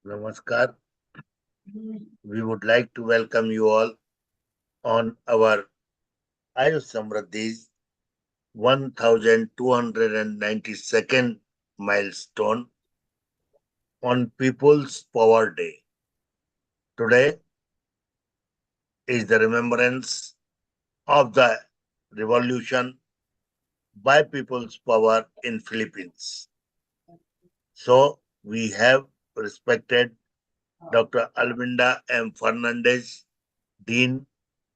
Namaskar. We would like to welcome you all on our AYUSH SAMRIDDHI's 1292nd milestone on People's Power Day. Today is the remembrance of the revolution by people's power in Philippines. So we have respected Dr. Alvinda M. Fernandez, Dean,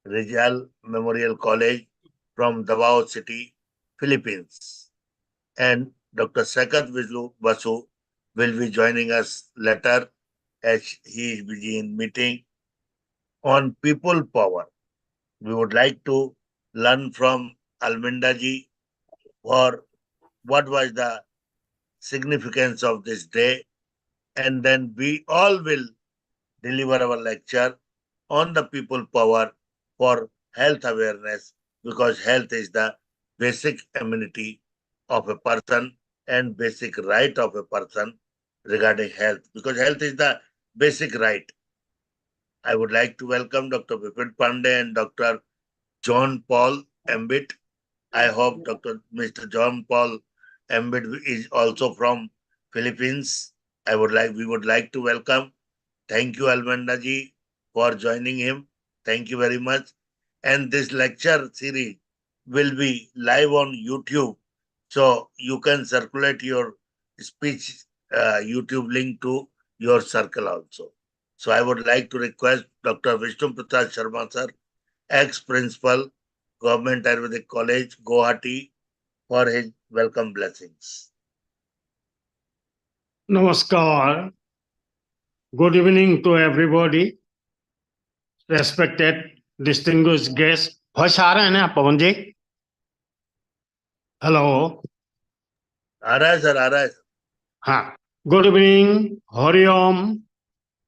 Rizal Memorial College from Davao City, Philippines. And Dr. Sakat Vizlu Basu will be joining us later as he is busy in meeting on people power. We would like to learn from Alminda ji for what was the significance of this day, and then we all will deliver our lecture on the people power for health awareness, because health is the basic amenity of a person and basic right of a person regarding health, because health is the basic right. I would like to welcome Dr. Vipin Pandey and Dr. John Paul Embit. I hope Mr. John Paul Embit is also from Philippines. We would like to welcome. Thank you, Almanda ji, for joining him. Thank you very much. And this lecture series will be live on YouTube. So you can circulate your speech YouTube link to your circle also. So I would like to request Dr. Vishnu Prasad Sharma sir, ex-principal, Government Ayurvedic College, Guwahati, for his welcome blessings. Namaskar. Good evening to everybody. Respected, distinguished guests. Voice आ रहा है ना पवन जी? Hello. आ रहा है sir, आ रहा है sir. हाँ. Good evening. Hari Om.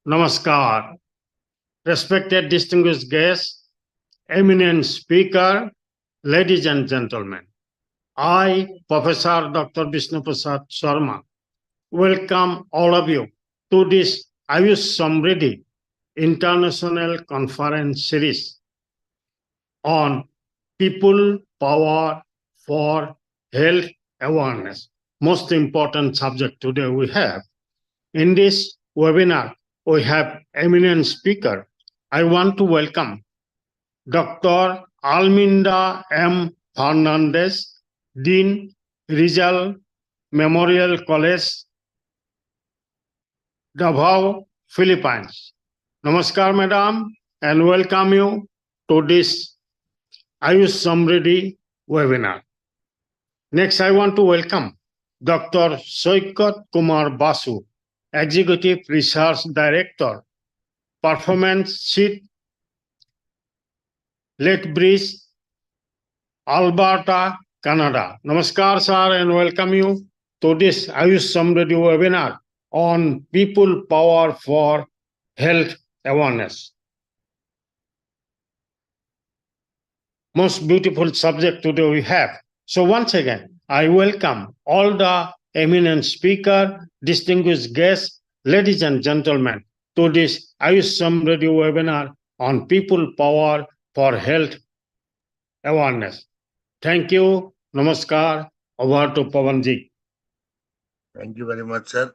Namaskar. Respected, distinguished guests, eminent speaker, ladies and gentlemen. I, Professor Dr. Vishnu Prasad Sharma, welcome all of you to this AYUSH SAMRIDDHI International Conference Series on People Power for Health Awareness. Most important subject today we have. In this webinar, we have eminent speaker. I want to welcome Dr. Alminda M. Fernandez, Dean, Rizal Memorial College, Davao, Philippines. Namaskar, madam, and welcome you to this AYUSH SAMRIDDHI webinar. Next, I want to welcome Dr. Saikat Kumar Basu, Executive Research Director, Performance Seat, Lethbridge, Alberta, Canada. Namaskar, sir, and welcome you to this AYUSH SAMRIDDHI webinar on People Power for Health Awareness. Most beautiful subject today we have. So once again, I welcome all the eminent speaker, distinguished guests, ladies and gentlemen, to this AYUSH SAMRIDDHI webinar on People Power for Health Awareness. Thank you. Namaskar. Over to Pavanji. Thank you very much, sir.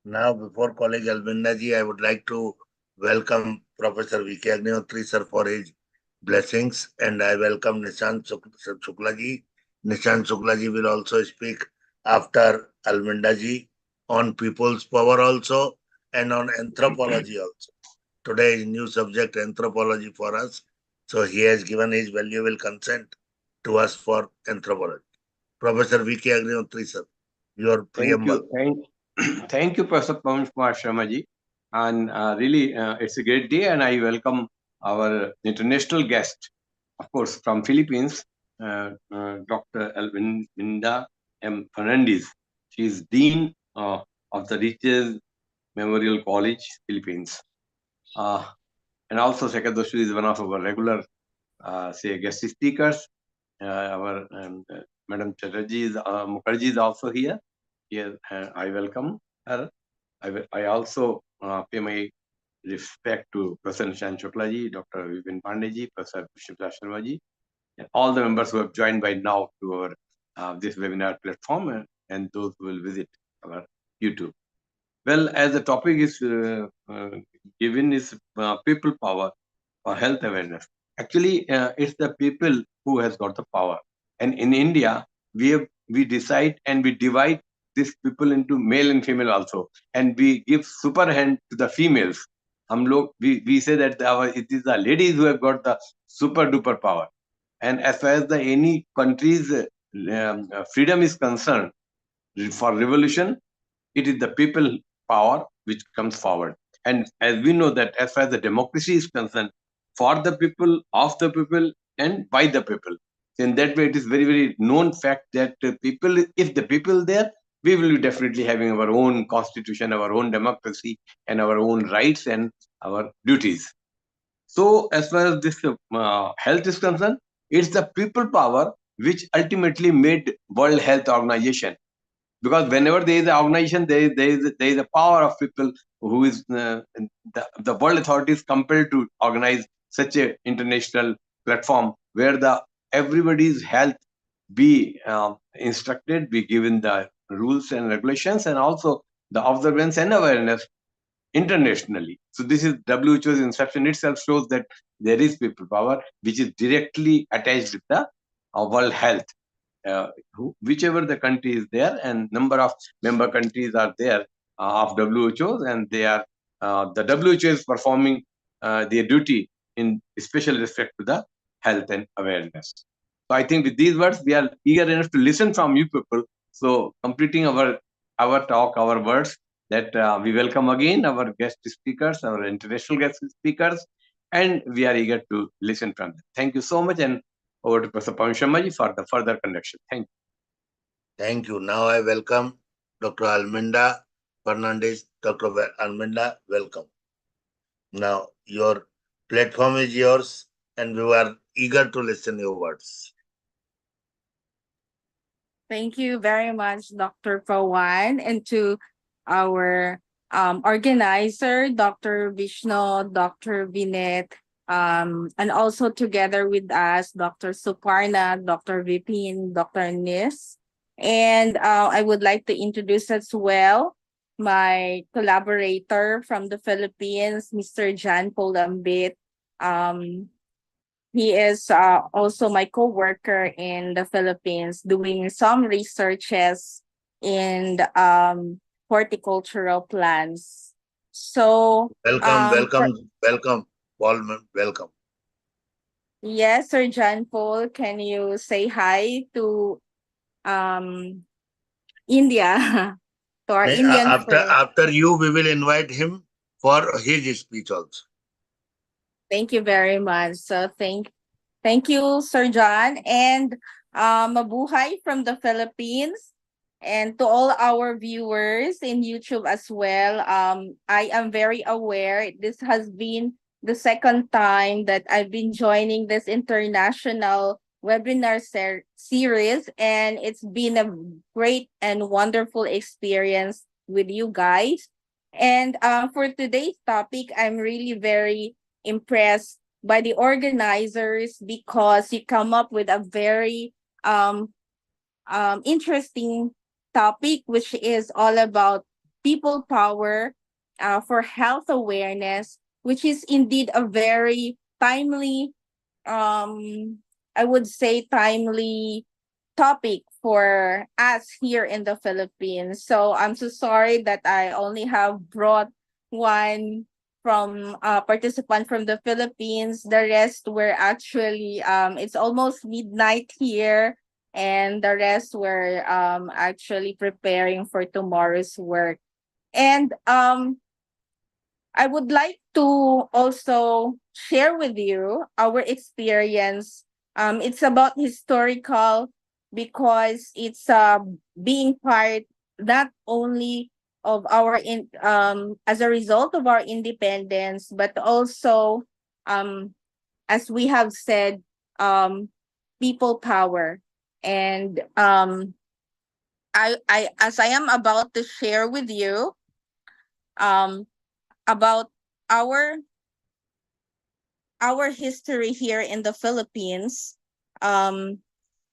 Now, before colleague Alvinda ji, I would like to welcome Professor V.K. Agnihotri sir for his blessings, and I welcome Nishant Shukla ji. Nishant Shukla ji will also speak after Alvinda ji on people's power also and on anthropology also. Today is new subject anthropology for us, so he has given his valuable consent to us for anthropology. Professor V.K. Agnihotri sir, your preamble. Thank you, Professor Pawan Kumar Sharma ji. And really, it's a great day, and I welcome our international guest, of course, from Philippines, Dr. Alvinda M. Fernandez. She is Dean of the Rizal Memorial College, Philippines. And also, Sekadoshu is one of our regular, guest speakers. Our Madam Chatterjee Mukherjee is also here. I welcome her. I also pay my respect to Professor Nishan Shukla ji, Dr. Vipin Pandey ji, Professor Shivda Sharma ji, and all the members who have joined by now to our this webinar platform, and those who will visit our YouTube. Well, as the topic is given is people power or health awareness. Actually, it's the people who has got the power. And in India, we decide and we divide these people into male and female also, and we give super hand to the females. We say that it is the ladies who have got the super duper power. And as far as the any country's freedom is concerned, for revolution, it is the people power which comes forward. And as we know that as far as the democracy is concerned, for the people, of the people, and by the people. In that way, it is very, very known fact that people, if the people there, we will be definitely having our own constitution, our own democracy, and our own rights and our duties. So, as far as this health is concerned, it's the people power which ultimately made World Health Organization, because whenever there is an organization, there is a power of people who is the world authority is compelled to organize such a international platform where the everybody's health be instructed, be given the rules and regulations, and also the observance and awareness internationally. So this is WHO's inception itself shows that there is people power which is directly attached with the world health. Whichever the country is there, and number of member countries are there of WHO, and they are the WHO is performing their duty in special respect to the health and awareness. So I think with these words, we are eager enough to listen from you people. So completing our talk, our words, that we welcome again our guest speakers, our international guest speakers, and we are eager to listen from them. Thank you so much, and over to Professor Pawan Sharma ji for the further conduction. Thank you. Thank you. Now I welcome Dr. Alminda Fernandez. Dr. Alminda, welcome. Now your platform is yours, and we are eager to listen your words. Thank you very much, Dr. Pawan, and to our organizer, Dr. Vishnu, Dr. Vinet, and also together with us, Dr. Suparna, Dr. Vipin, Dr. Nis. And I would like to introduce as well my collaborator from the Philippines, Mr. John Polambit. He is also my co-worker in the Philippines doing some researches in horticultural plants. So Welcome, Paul. Welcome. Yes, Sir John Paul, can you say hi to India, to our Indian friends? After you, we will invite him for his speech also. Thank you very much. So thank you, Sir John, and mabuhay from the Philippines, and to all our viewers in YouTube as well. I am very aware this has been the second time that I've been joining this international webinar series, and it's been a great and wonderful experience with you guys. And for today's topic, I'm really very impressed by the organizers because you come up with a very interesting topic, which is all about people power for health awareness, which is indeed a very timely, I would say timely topic for us here in the Philippines. So I'm so sorry that I only have brought one from participant from the Philippines. The rest were actually it's almost midnight here, and the rest were actually preparing for tomorrow's work. And I would like to also share with you our experience. It's about historical because it's being part not only of our as a result of our independence, but also as we have said, people power. And I as I am about to share with you, about our history here in the Philippines. Um,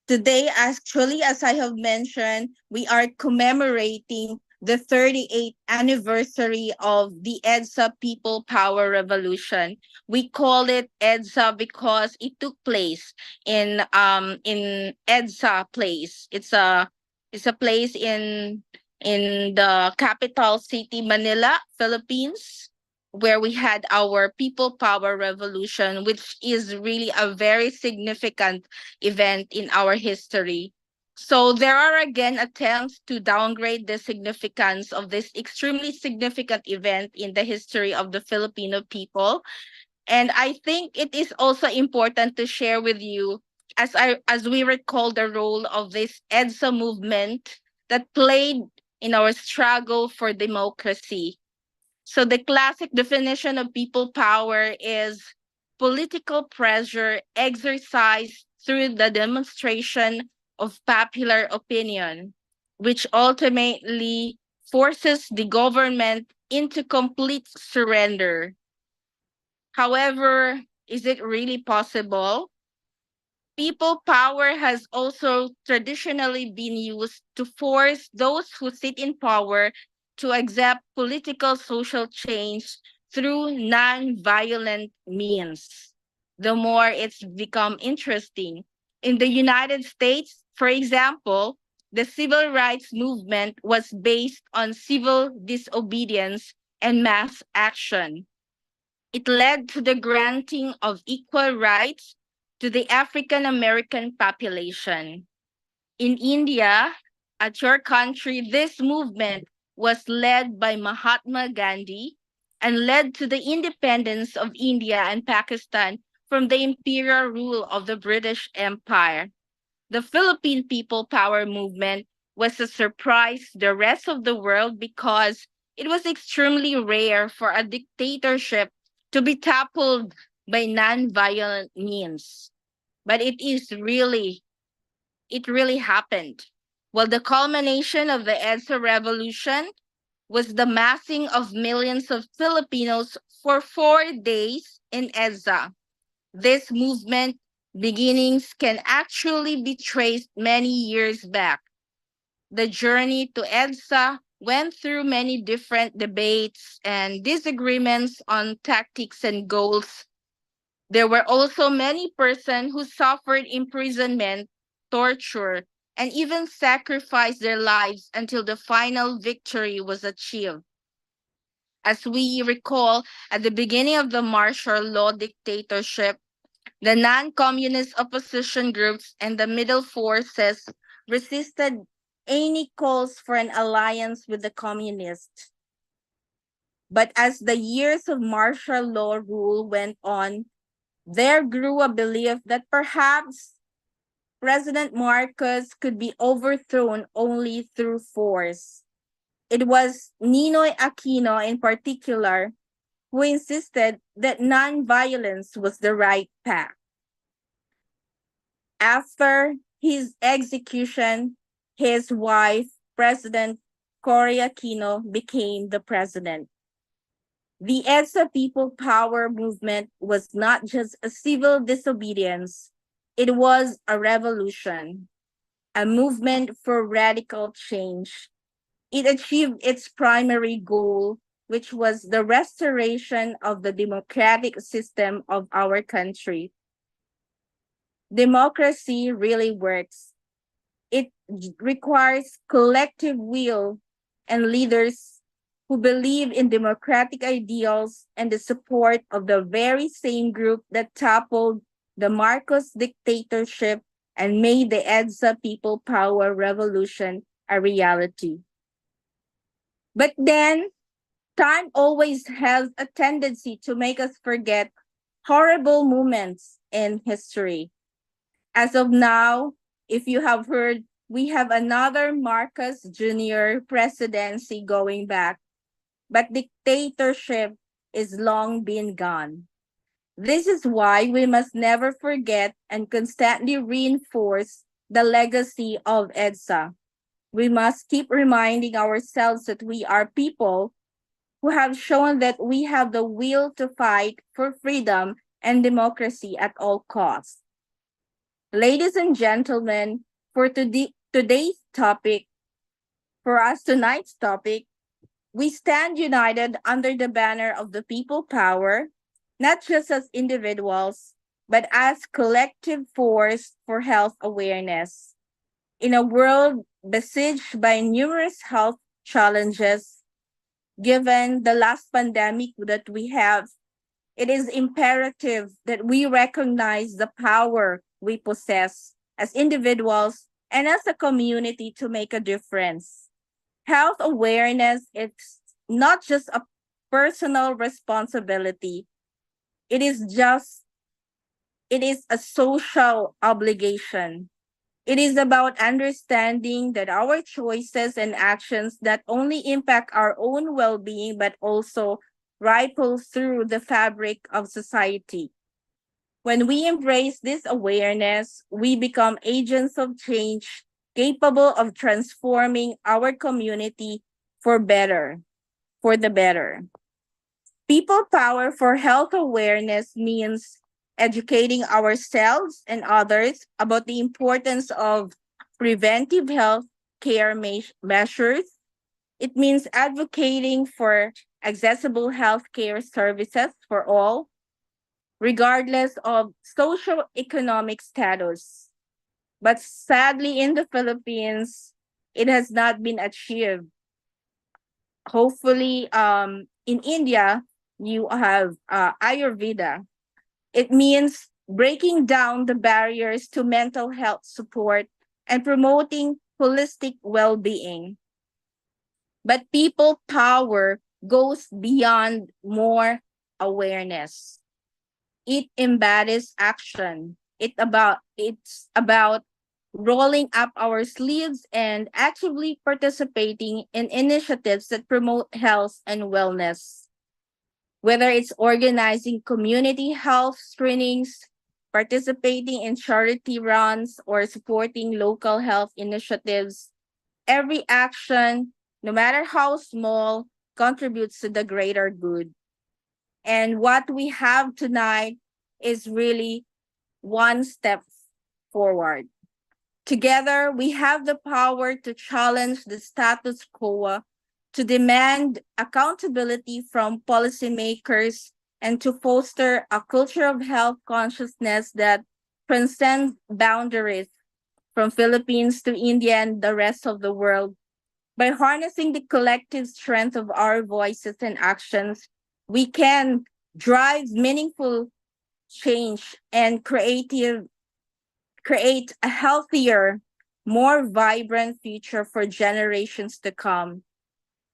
Today, actually, as I have mentioned, we are commemorating the 38th anniversary of the EDSA People Power Revolution. We call it EDSA because it took place in EDSA place. It's a place in the capital city Manila, Philippines, where we had our People Power Revolution, which is really a very significant event in our history. So there are again attempts to downgrade the significance of this extremely significant event in the history of the Filipino people. And I think it is also important to share with you as we recall the role of this EDSA movement that played in our struggle for democracy. So the classic definition of people power is political pressure exercised through the demonstration of popular opinion, which ultimately forces the government into complete surrender. However, is it really possible? People power has also traditionally been used to force those who sit in power to accept political social change through non-violent means. The more it's become interesting. In the United States, for example, the civil rights movement was based on civil disobedience and mass action. It led to the granting of equal rights to the African American population. In India, at your country, this movement was led by Mahatma Gandhi and led to the independence of India and Pakistan from the imperial rule of the British Empire. The Philippine People Power movement was a surprise to the rest of the world because it was extremely rare for a dictatorship to be toppled by non-violent means. But it really happened. Well, the culmination of the EDSA revolution was the massing of millions of Filipinos for 4 days in EDSA. This movement beginnings can actually be traced many years back. The journey to EDSA went through many different debates and disagreements on tactics and goals. There were also many persons who suffered imprisonment, torture, and even sacrificed their lives until the final victory was achieved. As we recall, at the beginning of the martial law dictatorship, the non-communist opposition groups and the middle forces resisted any calls for an alliance with the communists. But as the years of martial law rule went on, there grew a belief that perhaps President Marcos could be overthrown only through force. It was Ninoy Aquino in particular who insisted that nonviolence was the right path. After his execution, his wife, President Cory Aquino, became the president. The EDSA People Power movement was not just a civil disobedience, it was a revolution, a movement for radical change. It achieved its primary goal, which was the restoration of the democratic system of our country. Democracy really works. It requires collective will and leaders who believe in democratic ideals and the support of the very same group that toppled the Marcos dictatorship and made the EDSA People Power Revolution a reality. But then, time always has a tendency to make us forget horrible moments in history. As of now, if you have heard, we have another Marcos Jr. presidency going back, but dictatorship is long been gone. This is why we must never forget and constantly reinforce the legacy of EDSA. We must keep reminding ourselves that we are people who have shown that we have the will to fight for freedom and democracy at all costs. Ladies and gentlemen, for today's topic, for us tonight's topic, we stand united under the banner of the people power, not just as individuals, but as collective force for health awareness. In a world besieged by numerous health challenges, given the last pandemic that we have, it is imperative that we recognize the power we possess as individuals and as a community to make a difference. Health awareness is not just a personal responsibility. It is a social obligation. It is about understanding that our choices and actions not only impact our own well-being, but also ripple through the fabric of society. When we embrace this awareness, we become agents of change capable of transforming our community for the better. People power for health awareness means educating ourselves and others about the importance of preventive health care measures. It means advocating for accessible healthcare services for all, regardless of socioeconomic status. But sadly, in the Philippines, it has not been achieved. Hopefully, in India, you have Ayurveda. It means breaking down the barriers to mental health support and promoting holistic well-being. But people power goes beyond more awareness. It embodies action. It's about rolling up our sleeves and actively participating in initiatives that promote health and wellness. Whether it's organizing community health screenings, participating in charity runs, or supporting local health initiatives, every action, no matter how small, contributes to the greater good. And what we have tonight is really one step forward. Together, we have the power to challenge the status quo, to demand accountability from policymakers, and to foster a culture of health consciousness that transcends boundaries from Philippines to India and the rest of the world. By harnessing the collective strength of our voices and actions, we can drive meaningful change and create a healthier, more vibrant future for generations to come.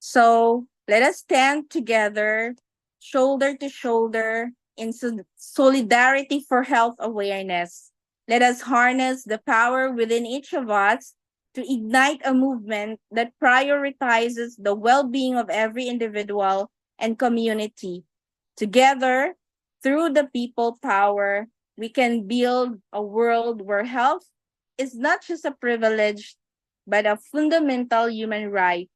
So let us stand together, shoulder to shoulder, in solidarity for health awareness. Let us harness the power within each of us to ignite a movement that prioritizes the well-being of every individual and community. Together, through the people power, we can build a world where health is not just a privilege, but a fundamental human right.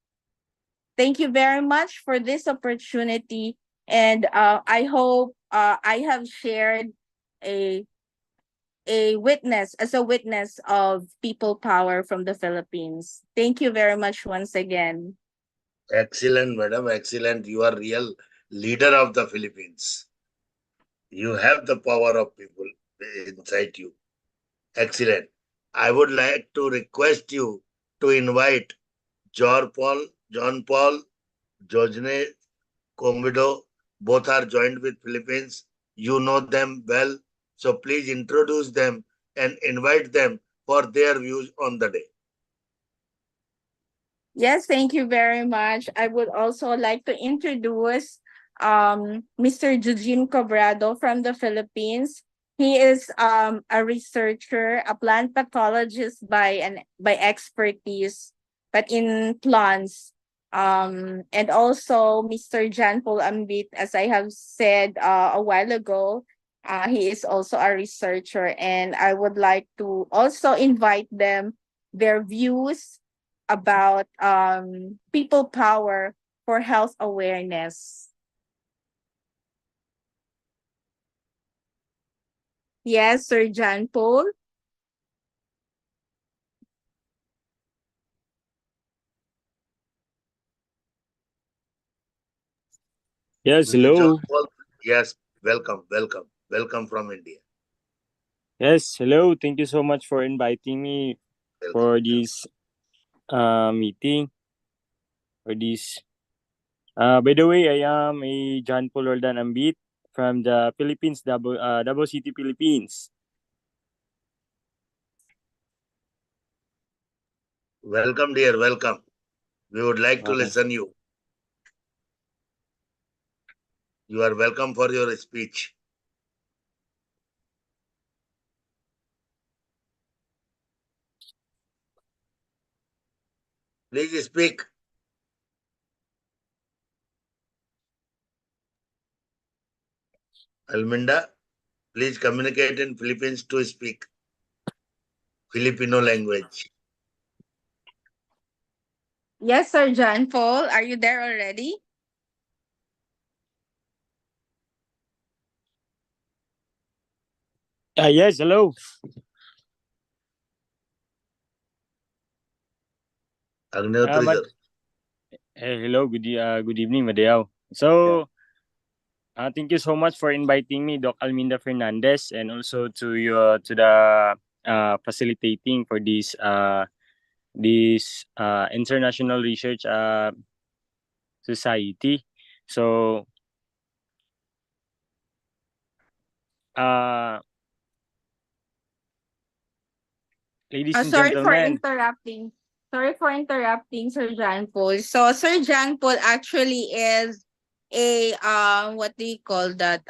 Thank you very much for this opportunity. And I hope I have shared a a witness of people power from the Philippines. Thank you very much once again. Excellent, madam. Excellent. You are real leader of the Philippines. You have the power of people inside you. Excellent. I would like to request you to invite John Paul, Jojne, Combido. Both are joined with Philippines. You know them well. So please introduce them and invite them for their views on the day. Yes, thank you very much. I would also like to introduce Mr. Eugene Cobrado from the Philippines. He is a researcher, a plant pathologist by expertise, but in plants. And also Mr. Jan Paul Ambit, as I have said a while ago, he is also a researcher, and I would like to also invite them their views about people power for health awareness? Yes, Sir John Paul. Yes, Mr. John hello. Paul, yes, welcome from India. Yes, hello. Thank you so much for inviting me Welcome. for this meeting. For this. By the way, I am a John Paul Roldan Ambit from the Philippines, Davao City, Philippines. Welcome, dear, welcome. We would like to Okay. listen you. You are welcome for your speech. Please speak. Alminda, please communicate in Philippines to speak Filipino language. Yes, Sir John Paul. Are you there already? Yes, hello. Agnihotri, sir. Hello. Good evening, Madeo. So, thank you so much for inviting me, Doc Alminda Fernandez, and also to you to the facilitating for this international research society. So, uh, ladies and Sorry for gentlemen, interrupting. Sorry for interrupting, Sir John Paul. So Sir John Paul actually is a what do you call that?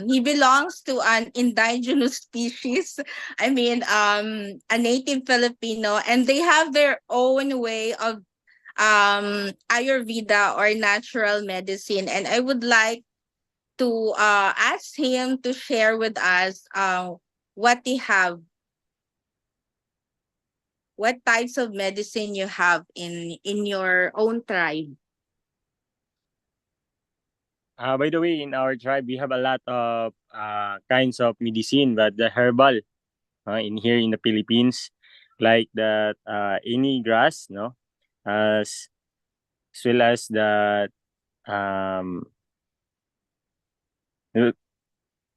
He belongs to an indigenous species. I mean a native Filipino, and they have their own way of Ayurveda or natural medicine. And I would like to ask him to share with us what they have, what types of medicine you have in your own tribe. by the way, in our tribe, we have a lot of kinds of medicine, but the herbal in here in the Philippines, like that any grass, no, as as well as that um,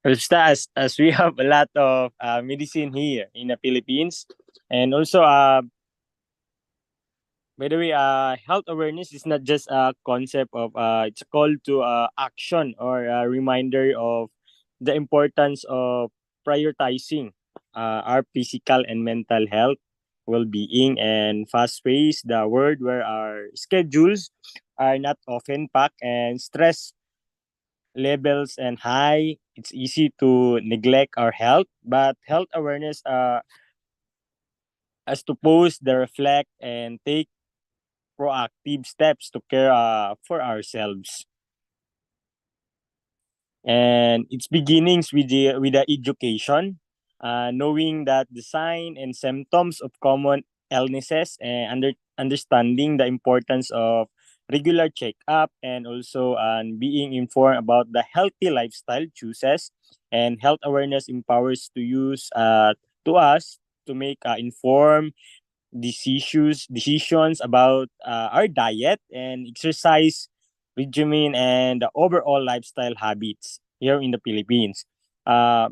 as we have a lot of medicine here in the Philippines, and also by the way, health awareness is not just a concept of it's a call to action or a reminder of the importance of prioritizing our physical and mental health, well-being, and fast-paced the world where our schedules are not often packed and stress levels and high. It's easy to neglect our health, but health awareness has to pause the reflect and take proactive steps to care for ourselves. And its beginnings with the education, knowing that the sign and symptoms of common illnesses and understanding the importance of regular checkup, and also being informed about the healthy lifestyle choices. And health awareness empowers to us to make informed decisions about our diet and exercise regimen and the overall lifestyle habits here in the Philippines. Uh,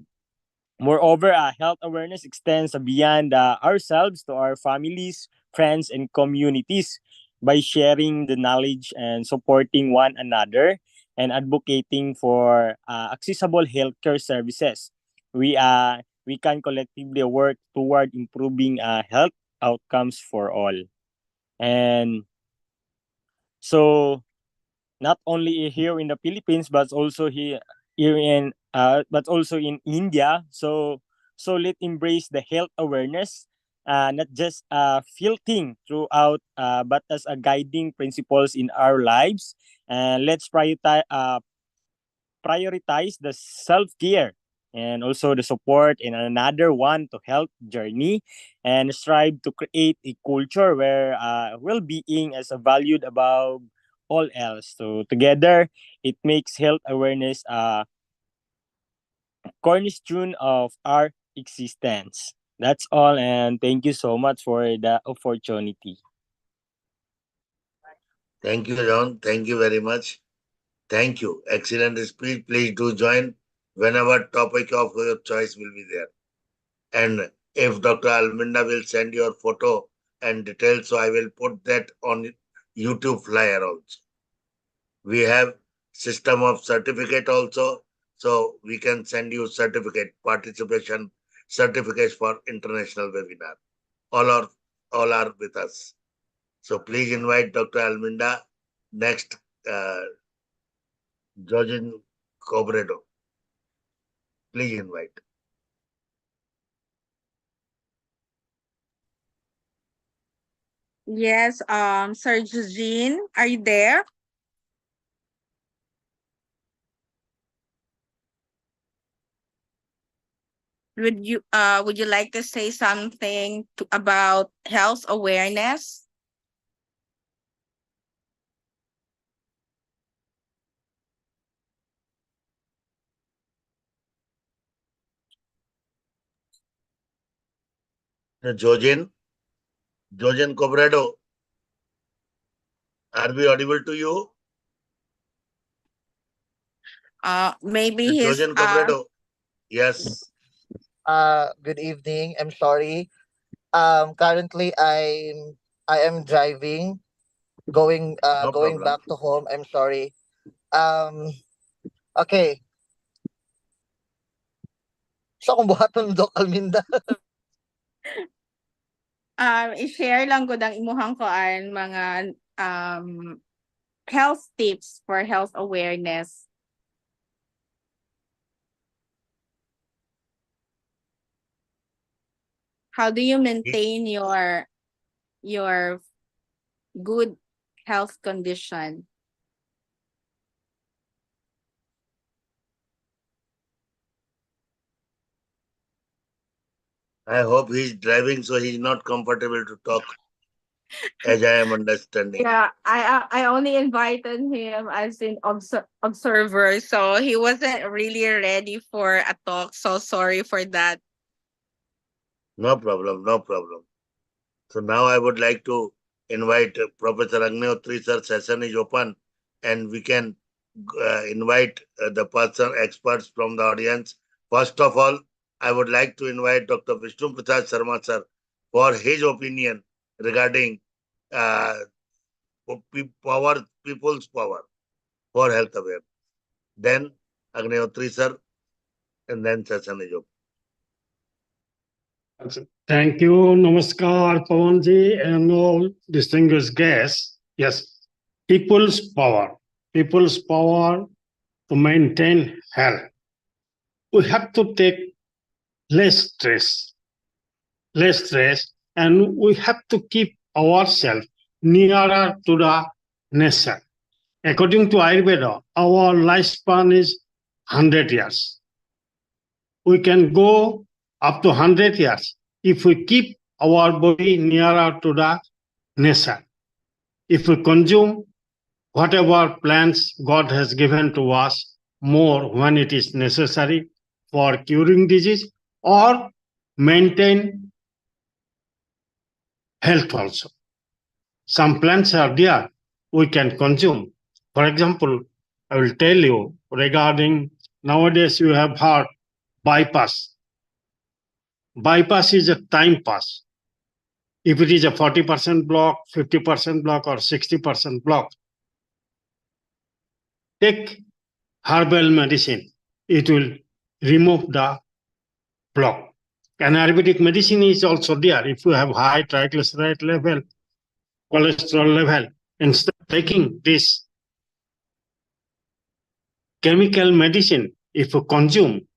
Moreover, health awareness extends beyond ourselves to our families, friends, and communities by sharing the knowledge and supporting one another and advocating for accessible healthcare services. We can collectively work toward improving health outcomes for all. And so not only here in the Philippines but also here in but also in India. So let's embrace the health awareness, not just a feel thing throughout, but as a guiding principles in our lives. And let's prioritize the self-care and also the support in another one to health journey, and strive to create a culture where well-being is valued above all else. So together, it makes health awareness a cornerstone of our existence. That's all, and thank you so much for the opportunity. Thank you, John. Thank you very much. Thank you. Excellent speech. Please do join whenever topic of your choice will be there. And if Dr. Alminda will send your photo and details, so I will put that on YouTube flyer also. We have system of certificate also, so we can send you certificate, participation certificates for international webinar. All are with us. So please invite Dr. Alminda next, Georgian Cobredo. Please invite. Yes, Sir Eugene, are you there? Would you like to say something about health awareness? Georgian Cobredo, are we audible to you? Maybe he's Georgian Cobredo, yes. Good evening. I'm sorry. Currently I am driving, No going problem. back to home. I'm sorry. Um, okay. So kung buhaton Doc Alminda. I-share lang ko dang imuhang koan mga health tips for health awareness. How do you maintain your good health condition? I hope he's driving, so he's not comfortable to talk, as I am understanding. Yeah, I only invited him as an observer, so he wasn't really ready for a talk. So sorry for that. No problem, no problem. So now I would like to invite Professor Agnihotri sir. Session is open, and we can invite the person experts from the audience. First of all, I would like to invite Dr. Vishnu Prasad Sharma sir for his opinion regarding uh, people's power for health awareness. Then Agnihotri sir, and then session is open. Thank you. Namaskar, Pawanji, and all distinguished guests. Yes, people's power. People's power to maintain health. We have to take less stress, and we have to keep ourselves nearer to the nature. According to Ayurveda, our lifespan is 100 years. We can go up to 100 years if we keep our body nearer to the nature. If we consume whatever plants God has given to us more when it is necessary for curing disease or maintain health also. Some plants are there we can consume. For example, I will tell you regarding nowadays you have heard bypass. Bypass is a time pass. If it is a 40% block, 50% block, or 60% block, take herbal medicine. It will remove the block. And Ayurvedic medicine is also there. If you have high triglyceride level, cholesterol level, instead of taking this chemical medicine, if you consume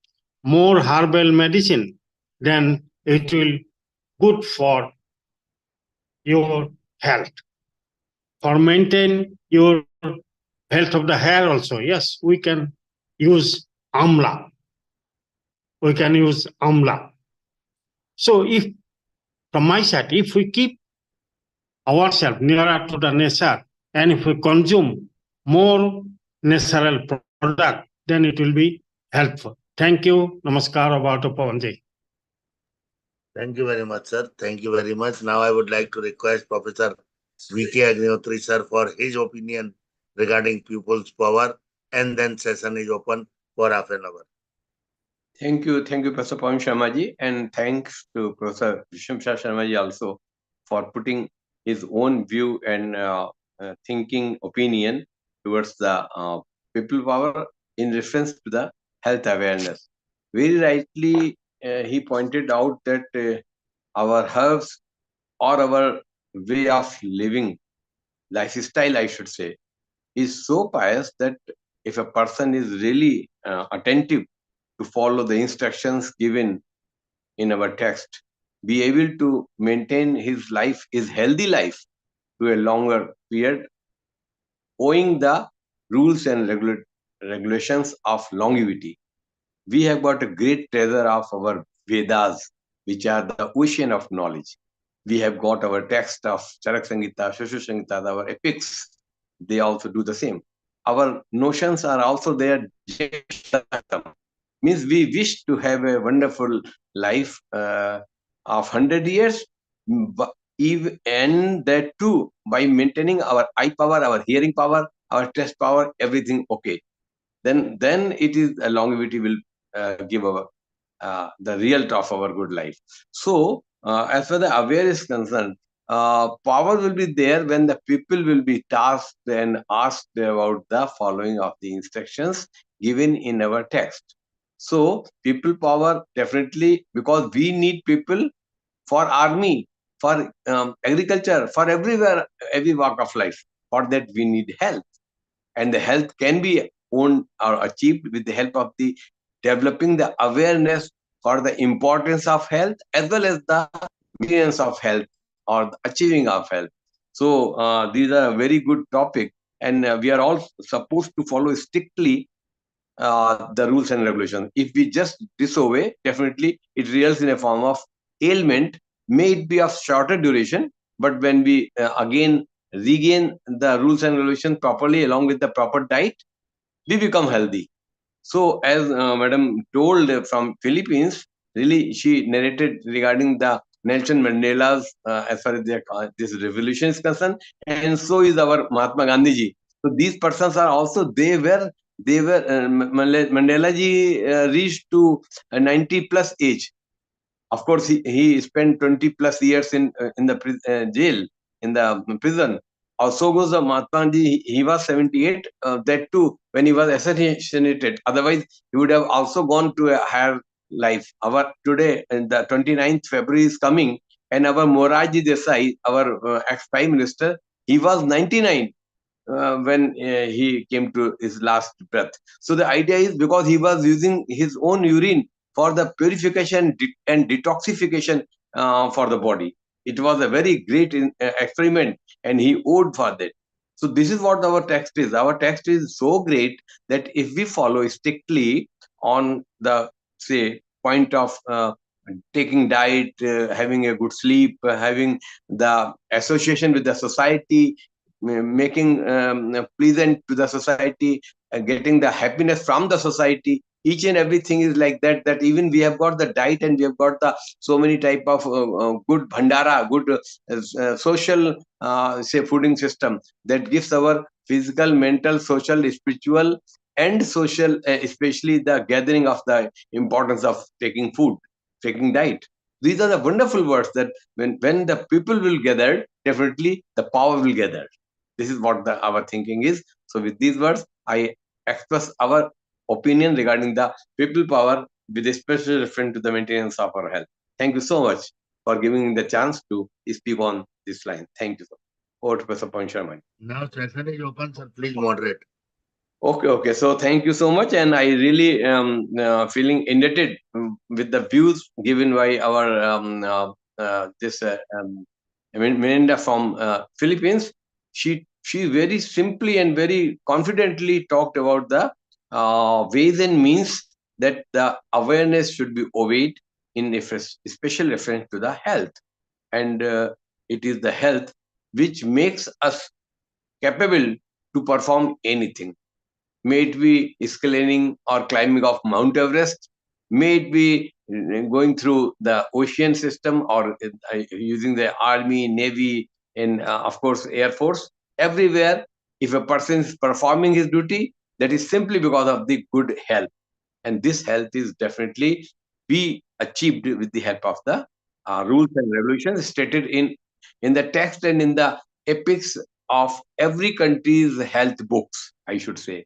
more herbal medicine, then it will good for your health. For maintain your health of the hair also, yes, we can use amla. We can use amla. So if from my side, if we keep ourselves nearer to the nature and if we consume more natural product, then it will be helpful. Thank you. Namaskar about Pawanji. Thank you very much, sir. Thank you very much. Now I would like to request Professor V.K. Agnihotri, sir, for his opinion regarding pupils' power, and then session is open for half an hour. Thank you, Professor Pawan Sharma ji, and thanks to Professor Vishwamsha Sharma ji also for putting his own view and thinking opinion towards the people power in reference to the health awareness. Very rightly, he pointed out that our herbs or our way of living, lifestyle, I should say, is so pious that if a person is really attentive to follow the instructions given in our text, be able to maintain his life, his healthy life, to a longer period, owing the rules and regulations of longevity. We have got a great treasure of our Vedas, which are the ocean of knowledge. We have got our text of Charak Sangita, Shashu Sangita, our epics. They also do the same. Our notions are also there. Means we wish to have a wonderful life of 100 years, and that too by maintaining our eye power, our hearing power, our taste power, everything okay. Then it is a longevity will give our the result of our good life. So as far the awareness is concerned, power will be there when the people will be tasked and asked about the following of the instructions given in our text. So people power definitely, because we need people for army, for agriculture, for everywhere, every walk of life. For that we need health, and the health can be owned or achieved with the help of the developing the awareness for the importance of health as well as the maintenance of health or the achieving of health. So these are a very good topic, and we are all supposed to follow strictly the rules and regulations. If we just disobey, definitely it results in a form of ailment. May it be of shorter duration, but when we again regain the rules and regulations properly along with the proper diet, we become healthy. So as Madam told from Philippines, really she narrated regarding the Nelson Mandela's as far as this revolution is concerned, and so is our Mahatma Gandhi ji. So these persons are also they were Mandela ji reached to a 90 plus age. Of course, he spent 20 plus years in the jail, in the prison. Also goes the Mahatma Gandhi, he was 78, that too, when he was assassinated. Otherwise, he would have also gone to a higher life. Our today, the 29th February is coming, and our Morarji Desai, our ex-prime minister, he was 99 when he came to his last breath. So the idea is, because he was using his own urine for the purification and detoxification for the body. It was a very great experiment, and he owed for that. So this is what our text is. Our text is so great that if we follow strictly on the, say, point of taking diet, having a good sleep, having the association with the society, making pleasant to the society, getting the happiness from the society, each and everything is like that, that even we have got the diet and we have got the so many type of good bhandara, good social say fooding system that gives our physical, mental, social, spiritual and social, especially the gathering of the importance of taking food, taking diet. These are the wonderful words that when the people will gather, definitely the power will gather. This is what our thinking is. So with these words, I express our opinion regarding the people power with a special reference to the maintenance of our health. Thank you so much for giving me the chance to speak on this line. Thank you, sir. Over to Professor Pawan Sharma. Now session is open, sir. Please moderate. Okay. So thank you so much, and I really feeling indebted with the views given by our this Melinda from Philippines. She very simply and very confidently talked about the ways and means that the awareness should be obeyed in a special reference to the health, and it is the health which makes us capable to perform anything. May it be escalating or climbing of Mount Everest, may it be going through the ocean system or using the army, navy, and of course air force. Everywhere, if a person is performing his duty, that is simply because of the good health, and this health is definitely be achieved with the help of the rules and regulations stated in the text and in the epics of every country's health books, I should say.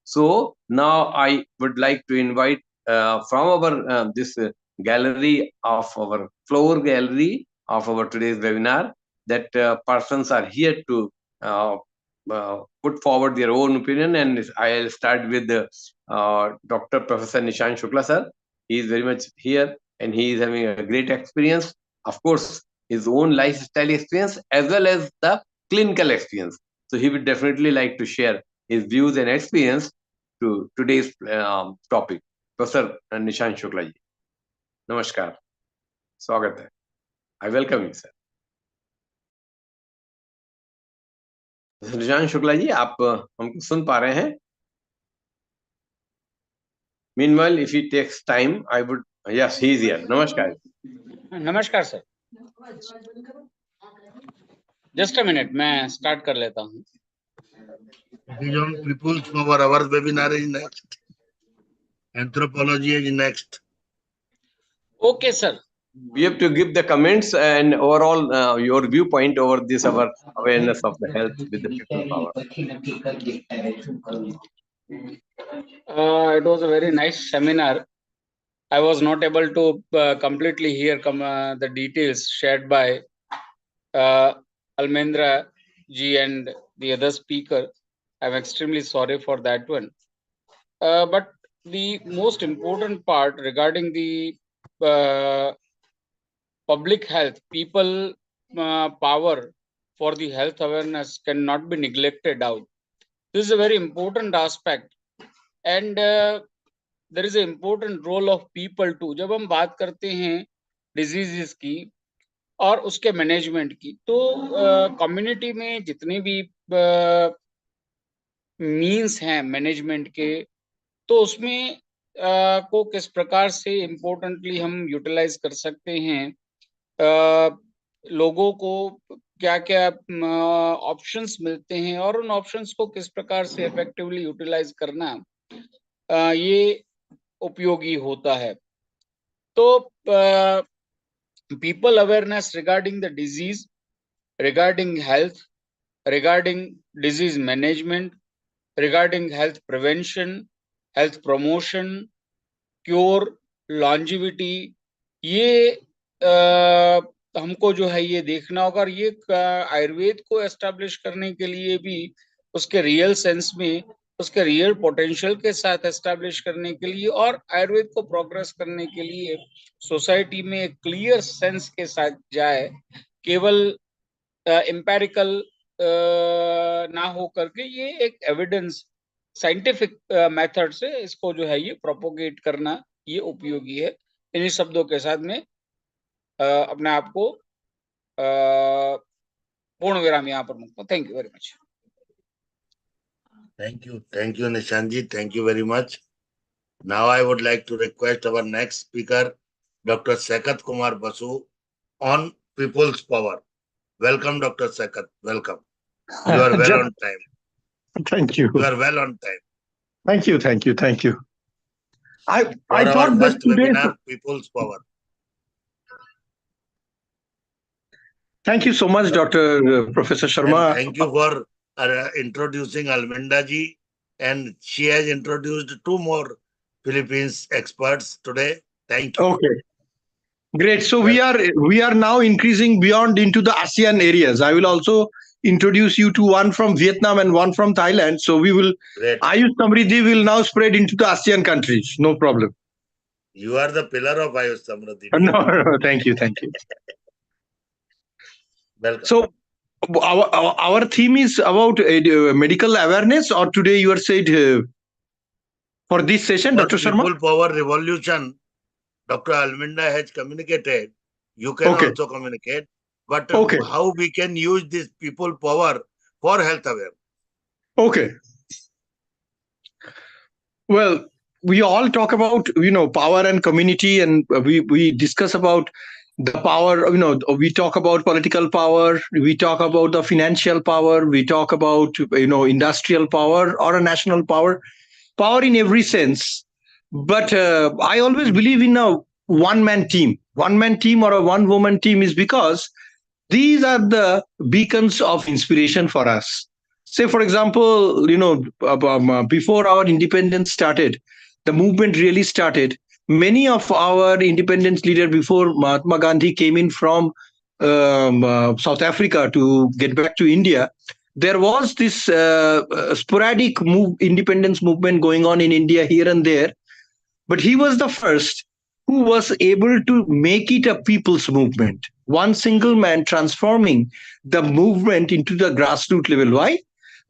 So now I would like to invite from our this gallery of our floor gallery of our today's webinar, that persons are here to put forward their own opinion, and I'll start with Dr. Professor Nishan Shukla sir. He is very much here and he is having a great experience. Of course, his own lifestyle experience as well as the clinical experience. So he would definitely like to share his views and experience to today's topic. Professor Nishan Shukla ji, namaskar, स्वागत है. I welcome you, sir. निशान शुक्ला जी, आप हमको सुन पा रहे हैं? Meanwhile, if he takes time, I would. Yes, he is here. Namaskar. नमस्कार sir. Just a minute, मैं स्टार्ट कर लेता हूँ. People's power, our webinar is next. Anthropology is next. Okay sir. You have to give the comments and overall your viewpoint over this our awareness of the health with the people power. It was a very nice seminar. I was not able to completely hear the details shared by Almendra ji and the other speaker. I'm extremely sorry for that one. But the most important part regarding the public health, people power for the health awareness cannot be neglected out. This is a very important aspect, and there is an important role of people too. जब हम बात करते हैं diseases की और उसके management की, तो कम्युनिटी में जितने भी मीन्स हैं मैनेजमेंट के, तो उसमें को किस प्रकार से इम्पोर्टेंटली हम यूटिलाइज कर सकते हैं, लोगों को क्या क्या ऑप्शंस मिलते हैं और उन ऑप्शंस को किस प्रकार से इफेक्टिवली यूटिलाइज करना ये उपयोगी होता है. तो people awareness regarding the disease, regarding health, regarding disease management, regarding health prevention, health promotion, cure, longevity, ये हमको जो है ये देखना होगा. और ये आयुर्वेद को एस्टैब्लिश करने के लिए भी उसके रियल सेंस में, उसके रियल पोटेंशियल के साथ एस्टैब्लिश करने के लिए और आयुर्वेद को प्रोग्रेस करने के लिए सोसाइटी में एक क्लियर सेंस के साथ जाए, केवल एम्पेरिकल ना हो करके ये एक एविडेंस साइंटिफिक मेथड से इसको जो है ये प्रोपोगेट करना ये उपयोगी है. इन्हीं शब्दों के साथ में अपने आप को पूर्ण विराम यहाँ पर मुकता हूँ. Thank you very much. Thank you, Nishanji. Thank you very much. Now I would like to request our next speaker, Dr. Sakat Kumar Basu, on people's power. Welcome, Dr. Sakat. Welcome. You are well on time. Thank you. You are well on time. Thank you. Thank you. Thank you. I For thought our that first today. webinar, people's power. Thank you so much, Dr. Professor And Sharma. thank you for introducing Almenda ji, and she has introduced two more Philippines experts today. Thank you. Okay, great. So we are now increasing beyond into the ASEAN areas. I will also introduce you to one from Vietnam and one from Thailand. So we will, Great. AYUSH Samriddhi will now spread into the ASEAN countries. No problem. You are the pillar of AYUSH Samriddhi. No, thank you. Thank you. Welcome. So our theme is about medical awareness, or today you are said for this session, For Dr. Sharma? People Power Revolution, Dr. Almenda has communicated. You can also communicate. But how we can use this people power for health awareness? Okay. Well, we all talk about power and community, and we discuss about the power. We talk about political power, we talk about the financial power, we talk about industrial power or a national power, power in every sense. But I always believe in a one man team or a one woman team, is because these are the beacons of inspiration for us. Say, for example, before our independence started, the movement really started. Many of our independence leaders before Mahatma Gandhi came in from South Africa to get back to India. There was this sporadic independence movement going on in India here and there, but he was the first who was able to make it a people's movement. One single man transforming the movement into the grassroots level. Why?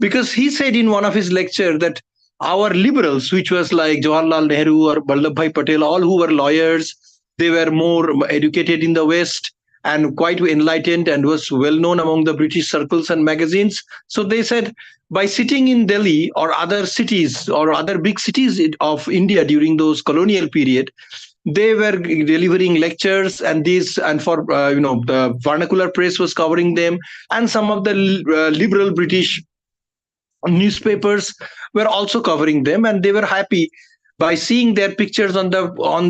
Because he said in one of his lectures that our liberals, which was like Jawaharlal Nehru or Vallabhbhai Patel, all who were lawyers, they were more educated in the West and quite enlightened and was well known among the British circles and magazines. So they said, by sitting in Delhi or other cities or other big cities of India during those colonial period, they were delivering lectures, and these, and for the vernacular press was covering them, and some of the liberal British newspapers were also covering them, and they were happy by seeing their pictures on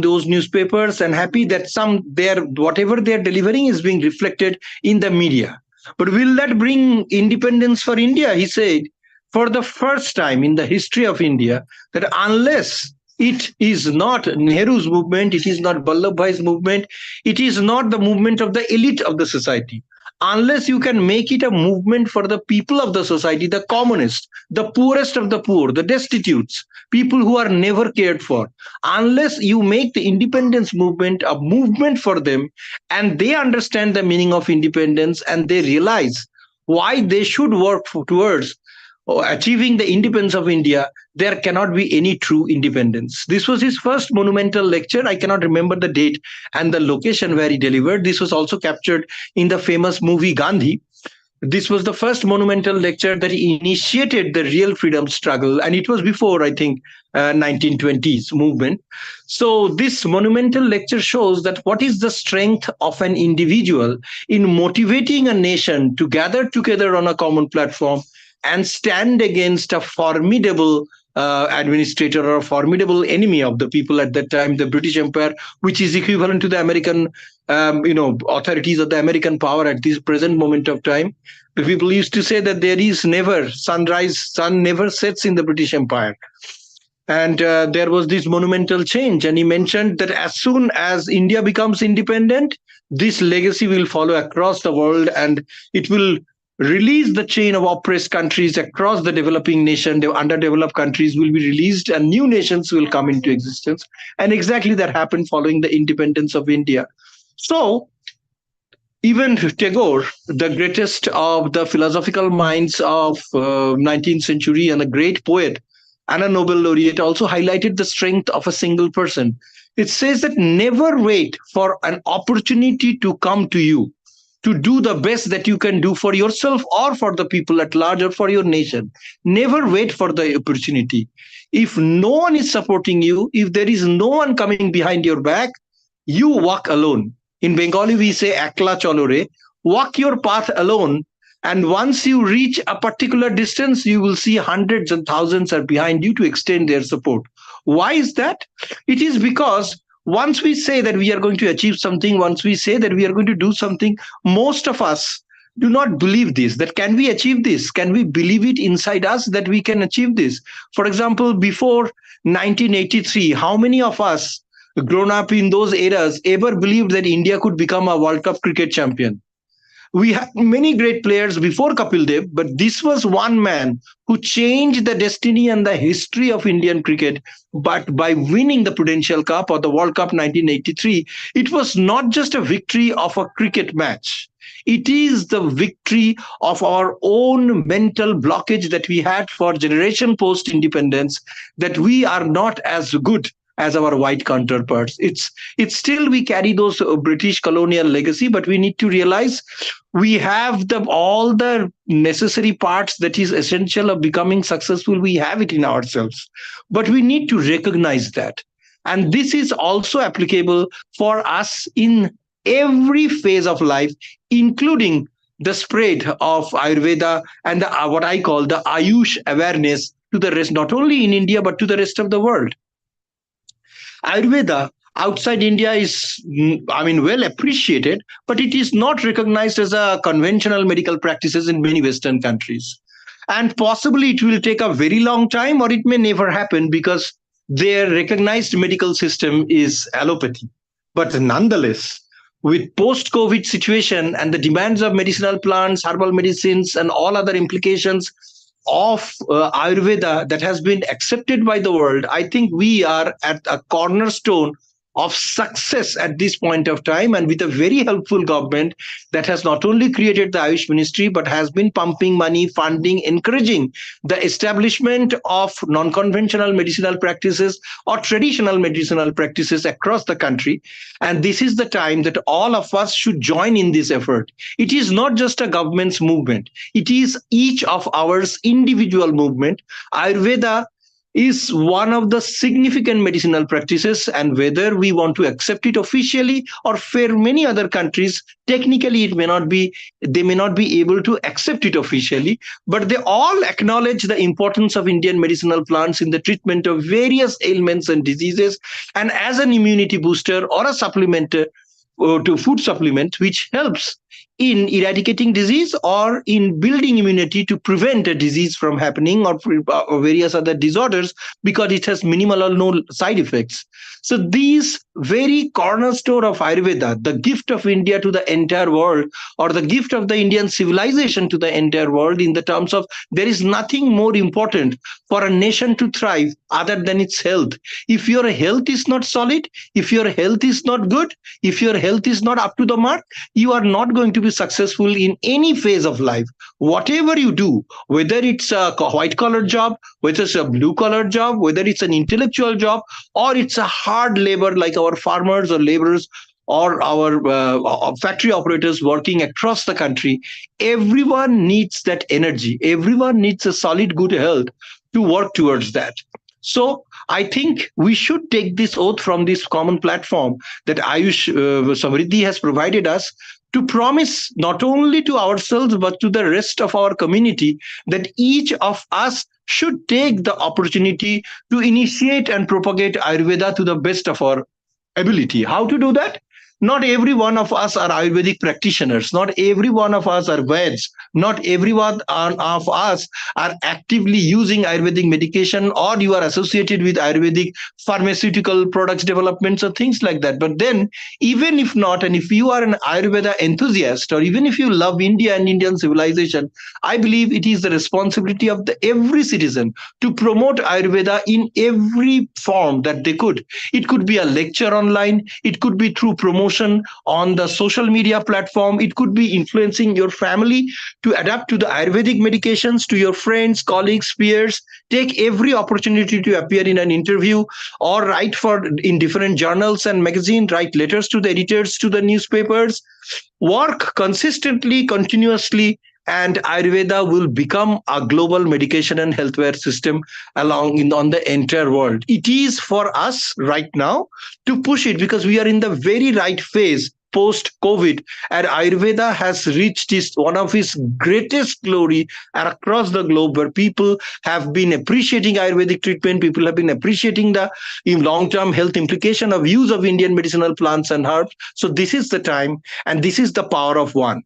those newspapers, and happy that some their whatever they're delivering is being reflected in the media. But will that bring independence for India? He said, for the first time in the history of India, that unless it is not Nehru's movement, it is not Vallabhbhai's movement, it is not the movement of the elite of the society, unless you can make it a movement for the people of the society, the commonest, the poorest of the poor, the destitutes, people who are never cared for, unless you make the independence movement a movement for them, and they understand the meaning of independence, and they realize why they should work towards achieving the independence of India, there cannot be any true independence. This was his first monumental lecture. I cannot remember the date and the location where he delivered. This was also captured in the famous movie Gandhi. This was the first monumental lecture that he initiated the real freedom struggle, and it was before, I think, 1920s movement. So this monumental lecture shows that what is the strength of an individual in motivating a nation to gather together on a common platform and stand against a formidable administrator or a formidable enemy of the people at that time, the British Empire, which is equivalent to the American, authorities of the American power at this present moment of time. The people used to say that there is never sun never sets in the British Empire. And there was this monumental change. And he mentioned that as soon as India becomes independent, this legacy will follow across the world, and it will release the chain of oppressed countries across the developing nation. The underdeveloped countries will be released and new nations will come into existence. And exactly that happened following the independence of India. So even Tagore, the greatest of the philosophical minds of 19th century and a great poet and a Nobel laureate, also highlighted the strength of a single person. It says that never wait for an opportunity to come to you to do the best that you can do for yourself or for the people at large or for your nation. Never wait for the opportunity. If no one is supporting you, if there is no one coming behind your back, you walk alone. In Bengali, we say, Akla cholo re, walk your path alone. And once you reach a particular distance, you will see hundreds and thousands are behind you to extend their support. Why is that? It is because once we say that we are going to achieve something, once we say that we are going to do something, most of us do not believe this, that can we achieve this? Can we believe it inside us that we can achieve this? For example, before 1983, how many of us grown up in those eras ever believed that India could become a World Cup cricket champion? We had many great players before Kapil Dev, but this was one man who changed the destiny and the history of Indian cricket. But by winning the Prudential Cup or the World Cup 1983, it was not just a victory of a cricket match. It is the victory of our own mental blockage that we had for generation post-independence, that we are not as good as our white counterparts. It's still we carry those British colonial legacy, but we need to realize we have the all the necessary parts that is essential of becoming successful. We have it in ourselves, but we need to recognize that. And this is also applicable for us in every phase of life, including the spread of Ayurveda and the, what I call the Ayush awareness to the rest, not only in India, but to the rest of the world. Ayurveda outside India is, well appreciated, but it is not recognized as a conventional medical practices in many Western countries. And possibly it will take a very long time, or it may never happen because their recognized medical system is allopathy. But nonetheless, with post-COVID situation and the demands of medicinal plants, herbal medicines, and all other implications of Ayurveda that has been accepted by the world, I think we are at a cornerstone of success at this point of time, and with a very helpful government that has not only created the Ayush Ministry but has been pumping money, funding, encouraging the establishment of non-conventional medicinal practices or traditional medicinal practices across the country. And this is the time that all of us should join in this effort. It is not just a government's movement, it is each of ours individual movement. Ayurveda is one of the significant medicinal practices, and whether we want to accept it officially or for many other countries, technically it may not be, they may not be able to accept it officially, but they all acknowledge the importance of Indian medicinal plants in the treatment of various ailments and diseases, and as an immunity booster or a supplement to food supplement, which helps in eradicating disease or in building immunity to prevent a disease from happening, or various other disorders, because it has minimal or no side effects. So these very cornerstone of Ayurveda, the gift of India to the entire world, or the gift of the Indian civilization to the entire world, in the terms of there is nothing more important for a nation to thrive other than its health. If your health is not solid, if your health is not good, if your health is not up to the mark, you are not going to be successful in any phase of life. Whatever you do, whether it's a white collar job, whether it's a blue collar job, whether it's an intellectual job, or it's a hard labor like our farmers or laborers or our factory operators working across the country, everyone needs that energy. Everyone needs a solid good health to work towards that. So I think we should take this oath from this common platform that Ayush Samriddhi has provided us, to promise not only to ourselves but to the rest of our community that each of us should take the opportunity to initiate and propagate Ayurveda to the best of our ability. How to do that? Not every one of us are Ayurvedic practitioners. Not every one of us are vets. Not every one of us are actively using Ayurvedic medication, or you are associated with Ayurvedic pharmaceutical products developments or things like that. But then, even if not, and if you are an Ayurveda enthusiast, or even if you love India and Indian civilization, I believe it is the responsibility of every citizen to promote Ayurveda in every form that they could. It could be a lecture online. It could be through promotion on the social media platform. It could be influencing your family to adapt to the Ayurvedic medications, to your friends, colleagues, peers. Take every opportunity to appear in an interview, or write in different journals and magazines, write letters to the editors, to the newspapers. Work consistently, continuously, and Ayurveda will become a global medication and healthcare system on the entire world. It is for us right now to push it, because we are in the very right phase post-COVID, and Ayurveda has reached one of its greatest glory across the globe, where people have been appreciating Ayurvedic treatment, people have been appreciating the long-term health implication of use of Indian medicinal plants and herbs. So this is the time, and this is the power of one.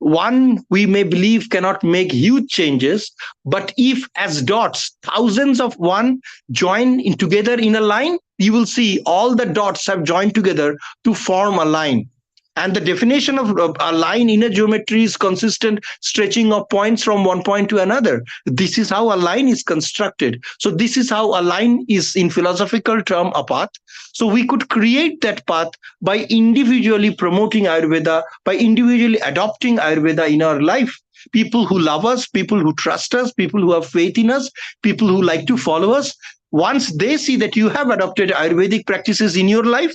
One, we may believe, cannot make huge changes, but if as dots, thousands of one join together in a line, you will see all the dots have joined together to form a line. And the definition of a line in a geometry is consistent stretching of points from one point to another. This is how a line is constructed. So this is how a line is, in philosophical term, a path. So we could create that path by individually promoting Ayurveda, by individually adopting Ayurveda in our life. People who love us, people who trust us, people who have faith in us, people who like to follow us, Once they see that you have adopted Ayurvedic practices in your life,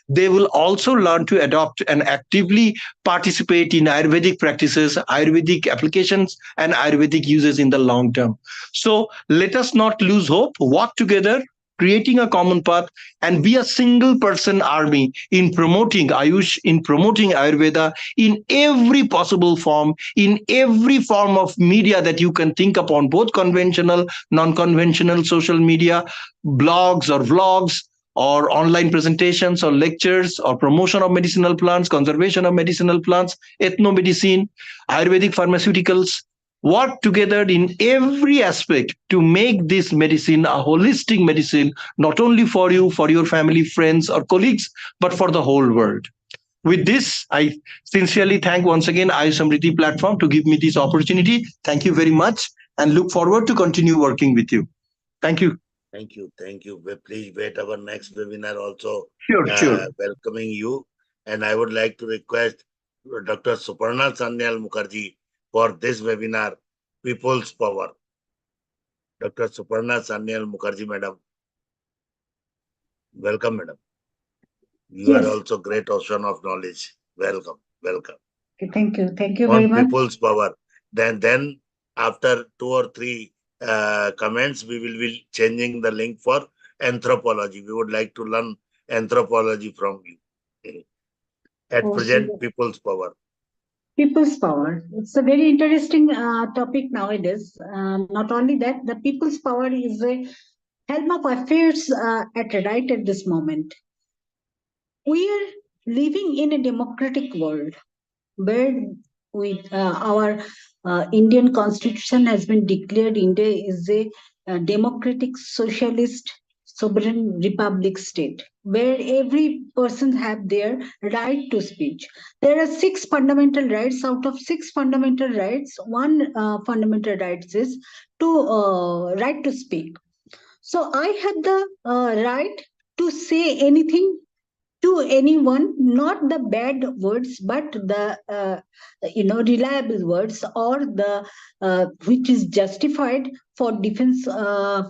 they will also learn to adopt and actively participate in Ayurvedic practices, Ayurvedic applications, and Ayurvedic uses in the long term. So let us not lose hope, work together, creating a common path, and be a single person army in promoting Ayush, in promoting Ayurveda in every possible form, in every form of media that you can think upon, both conventional, non conventional social media, blogs or vlogs, or online presentations or lectures or promotion of medicinal plants, conservation of medicinal plants, ethnomedicine, Ayurvedic pharmaceuticals, work together in every aspect to make this medicine a holistic medicine, not only for you, for your family, friends, or colleagues, but for the whole world. With this, I sincerely thank once again IRES Samriddhi platform to give me this opportunity. Thank you very much and look forward to continue working with you. Thank you. Thank you. Thank you. Please wait our next webinar also. Sure. Welcoming you. And I would like to request Dr. Suparna Sanyal Mukherjee for this webinar, People's Power. Dr. Suparna Sanyal Mukherjee, madam. Welcome, madam. You Yes. are also great ocean of knowledge. Welcome. Okay, thank you On very much. People's Power. Then after 2 or 3 comments, we will be changing the link for anthropology. We would like to learn anthropology from you. At present, Sure. People's Power. People's power. It's a very interesting topic nowadays. Not only that, the people's power is a helm of affairs right at this moment. We are living in a democratic world where our Indian constitution has been declared India is a democratic socialist sovereign republic state where every person have their right to speech. There are 6 fundamental rights. Out of 6 fundamental rights, one fundamental right is to right to speak. So I have the right to say anything to anyone, not the bad words, but the reliable words, or the which is justified for defense,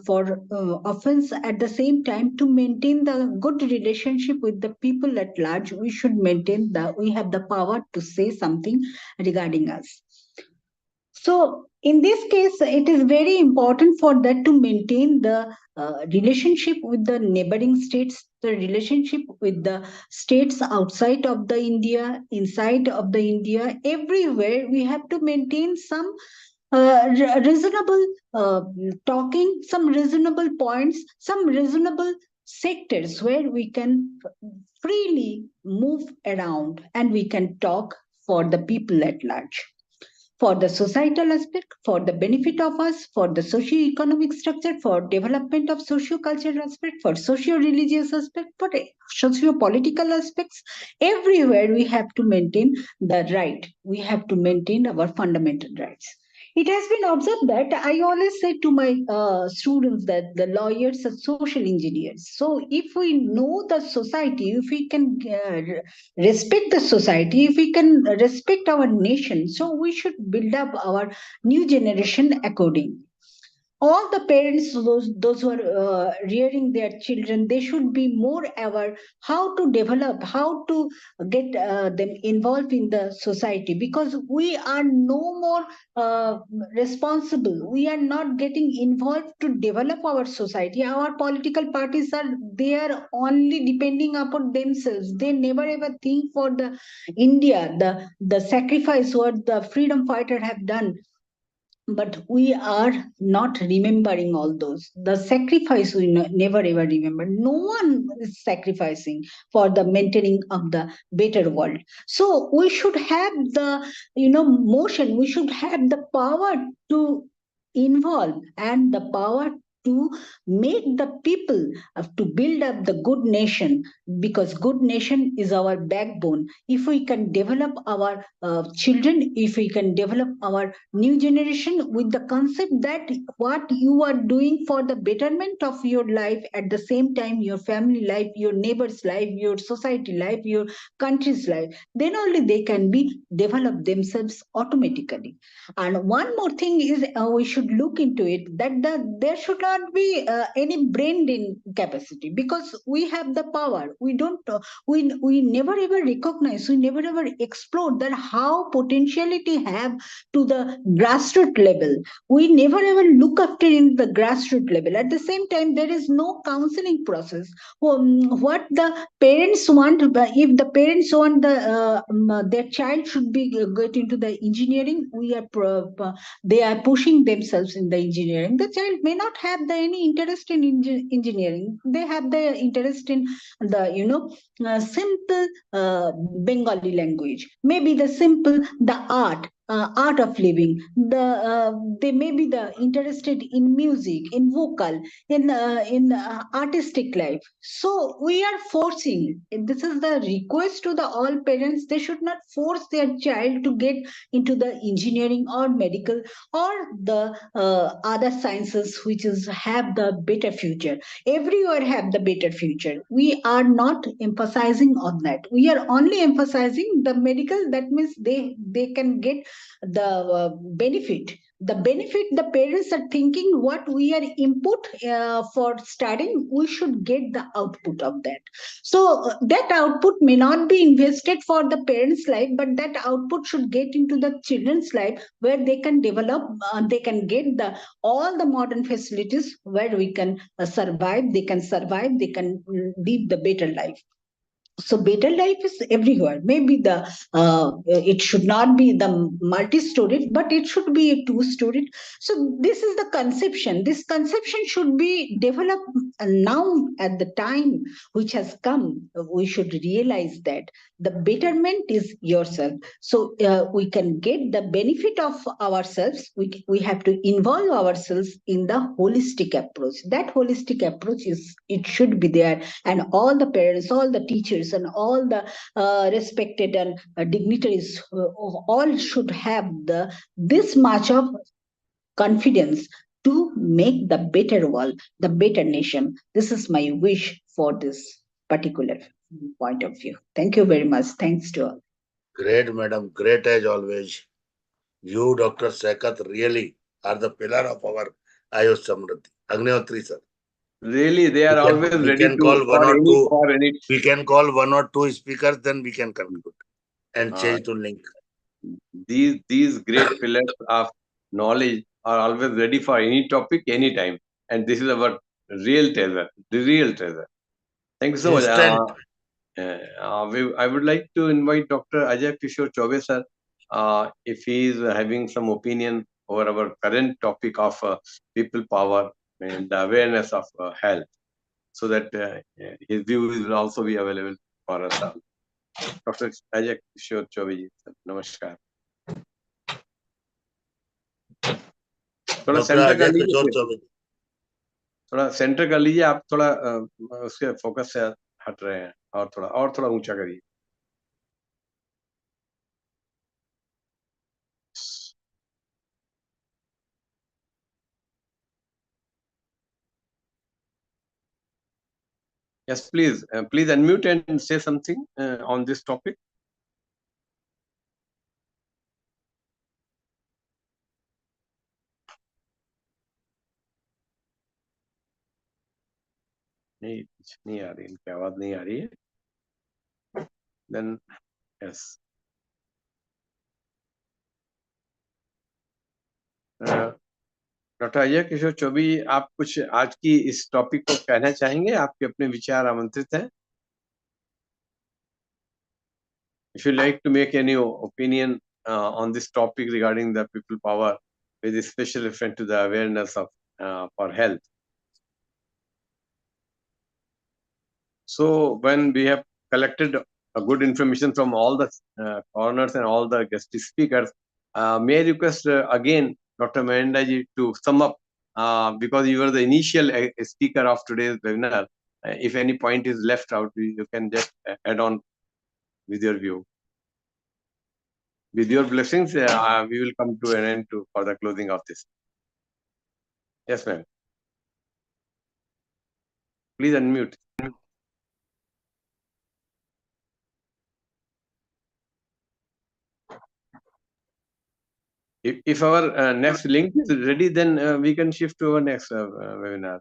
for offense. At the same time, to maintain the good relationship with the people at large, we should maintain we have the power to say something regarding us. So in this case, it is very important for that to maintain the relationship with the neighboring states, the relationship with the states outside of the India, inside of the India, everywhere we have to maintain some reasonable talking, some reasonable points, some reasonable sectors where we can freely move around and we can talk for the people at large, for the societal aspect, for the benefit of us, for the socio-economic structure, for development of socio-cultural aspect, for socio-religious aspect, for socio-political aspects. Everywhere we have to maintain the right. We have to maintain our fundamental rights. It has been observed that I always say to my students that the lawyers are social engineers. So if we know the society, if we can respect the society, if we can respect our nation, so we should build up our new generation accordingly. All the parents, those who are rearing their children, they should be more aware how to develop, how to get them involved in the society, because we are no more responsible. We are not getting involved to develop our society. Our political parties are, they are only depending upon themselves. They never ever think for the India, the sacrifice what the freedom fighter have done. But we are not remembering all those. The sacrifice we never ever remember. No one is sacrificing for the maintaining of the better world. So we should have the motion. We should have the power to involve and the power to make the people to build up the good nation, because good nation is our backbone. If we can develop our children, if we can develop our new generation with the concept that what you are doing for the betterment of your life, at the same time your family life, your neighbor's life, your society life, your country's life, then only they can be develop themselves automatically. And one more thing is we should look into it, that there should not not be any brain drain capacity, because we have the power. We don't we never ever recognize, we never ever explore that how potentiality have to the grassroots level. We never ever look after in the grassroots level. At the same time, there is no counseling process. What the parents want, if the parents want their child should be get into the engineering, they are pushing themselves in the engineering. The child may not have any interest in engineering. They have the interest in the simple Bengali language, maybe the simple the art of living. They may be interested in music, in vocal, in artistic life. So we are forcing. This is the request to the all parents. They should not force their child to get into the engineering or medical or the other sciences, which is have the better future. Everywhere have the better future. We are not emphasizing on that. We are only emphasizing the medical. That means they can get the benefit. The benefit, the parents are thinking what we are input for studying, we should get the output of that. So that output may not be invested for the parents life, but that output should get into the children's life, where they can develop, they can get the all the modern facilities, where we can survive, they can survive, they can live the better life. So better life is everywhere. Maybe it should not be the multi-storied, but it should be a two-storied. So this is the conception. This conception should be developed now at the time which has come. We should realize that the betterment is yourself. So we can get the benefit of ourselves. We have to involve ourselves in the holistic approach. That holistic approach is, it should be there, and all the parents, all the teachers, and all the respected and dignitaries, all should have this much of confidence to make the better world, the better nation. This is my wish for this particular point of view. Thank you very much. Thanks to all. Great, madam. Great as always. You, Dr. Sekat, really are the pillar of our IOS Samriddhi. Agnihotri, sir. Really, they are always We ready can call to one or two. for any. We can call one or two speakers, then we can conclude and change to link. These great pillars of knowledge are always ready for any topic, anytime. And this is our real treasure, the real treasure. Thank you so much. Instant. I would like to invite Dr. Ajay Kishore Chaube, sir, if he is having some opinion over our current topic of people power and the awareness of health, so that his views will also be available for us all. Dr. Ajay Kishore Chaube ji, sir, namaskar. थोड़ा Dr. Centre कर Ajay लीजिए Kishore please. Chaube. थोड़ा centre कर लीजिए आप, थोड़ा उसके focus से हट रहे हैं, और थोड़ा ऊंचा करिए. Yes, please. Please unmute and say something on this topic. नहीं, कुछ नहीं आ रही, इनकी आवाज नहीं आ रही है. Then yes. डॉक्टर अजय किशोर चौबे, आप कुछ आज की इस टॉपिक को कहना चाहेंगे? आपके अपने विचार आमंत्रित हैं. If you like to make any opinion on this topic regarding the people power, with a special reference to the awareness of for health. So when we have collected a good information from all the corners and all the guest speakers, may I request again Dr. Mahenda ji to sum up, because you were the initial speaker of today's webinar. If any point is left out, you can just add on with your view. With your blessings, we will come to an end for the closing of this. Yes, ma'am. Please unmute. If our next link is ready, then we can shift to our next webinar.